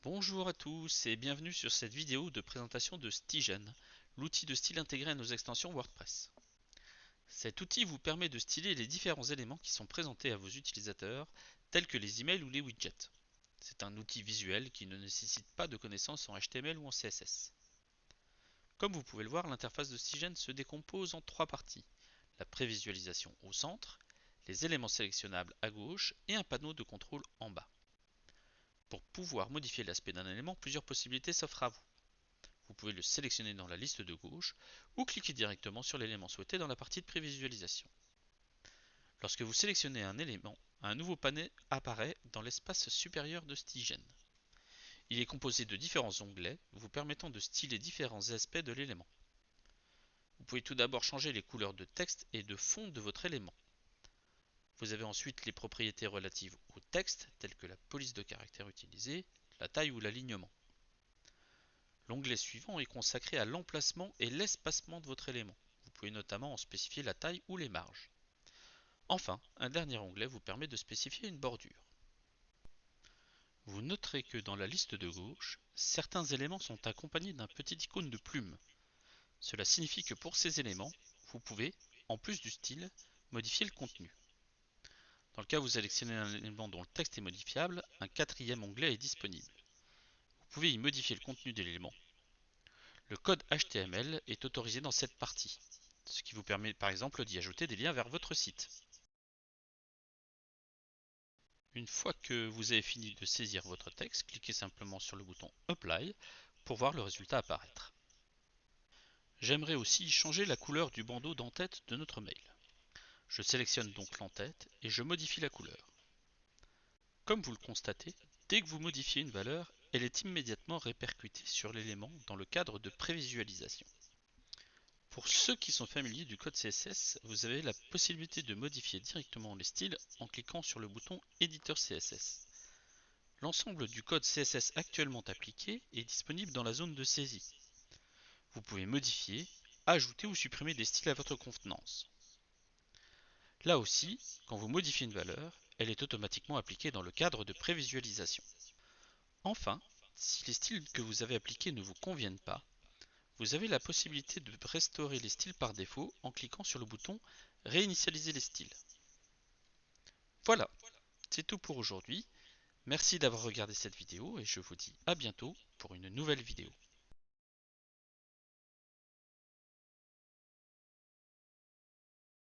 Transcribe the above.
Bonjour à tous et bienvenue sur cette vidéo de présentation de Stigen, l'outil de style intégré à nos extensions WordPress. Cet outil vous permet de styler les différents éléments qui sont présentés à vos utilisateurs, tels que les emails ou les widgets. C'est un outil visuel qui ne nécessite pas de connaissances en HTML ou en CSS. Comme vous pouvez le voir, l'interface de Stigen se décompose en trois parties: la prévisualisation au centre, les éléments sélectionnables à gauche et un panneau de contrôle en bas. Pour pouvoir modifier l'aspect d'un élément, plusieurs possibilités s'offrent à vous. Vous pouvez le sélectionner dans la liste de gauche ou cliquer directement sur l'élément souhaité dans la partie de prévisualisation. Lorsque vous sélectionnez un élément, un nouveau panneau apparaît dans l'espace supérieur de Stigen. Il est composé de différents onglets vous permettant de styler différents aspects de l'élément. Vous pouvez tout d'abord changer les couleurs de texte et de fond de votre élément. Vous avez ensuite les propriétés relatives au texte, telles que la police de caractère utilisée, la taille ou l'alignement. L'onglet suivant est consacré à l'emplacement et l'espacement de votre élément. Vous pouvez notamment en spécifier la taille ou les marges. Enfin, un dernier onglet vous permet de spécifier une bordure. Vous noterez que dans la liste de gauche, certains éléments sont accompagnés d'un petit icône de plume. Cela signifie que pour ces éléments, vous pouvez, en plus du style, modifier le contenu. Dans le cas où vous sélectionnez un élément dont le texte est modifiable, un quatrième onglet est disponible. Vous pouvez y modifier le contenu de l'élément. Le code HTML est autorisé dans cette partie, ce qui vous permet par exemple d'y ajouter des liens vers votre site. Une fois que vous avez fini de saisir votre texte, cliquez simplement sur le bouton Apply pour voir le résultat apparaître. J'aimerais aussi changer la couleur du bandeau d'en-tête de notre mail. Je sélectionne donc l'en-tête et je modifie la couleur. Comme vous le constatez, dès que vous modifiez une valeur, elle est immédiatement répercutée sur l'élément dans le cadre de prévisualisation. Pour ceux qui sont familiers du code CSS, vous avez la possibilité de modifier directement les styles en cliquant sur le bouton Éditeur CSS. L'ensemble du code CSS actuellement appliqué est disponible dans la zone de saisie. Vous pouvez modifier, ajouter ou supprimer des styles à votre convenance. Là aussi, quand vous modifiez une valeur, elle est automatiquement appliquée dans le cadre de prévisualisation. Enfin, si les styles que vous avez appliqués ne vous conviennent pas, vous avez la possibilité de restaurer les styles par défaut en cliquant sur le bouton Réinitialiser les styles. Voilà, c'est tout pour aujourd'hui. Merci d'avoir regardé cette vidéo et je vous dis à bientôt pour une nouvelle vidéo.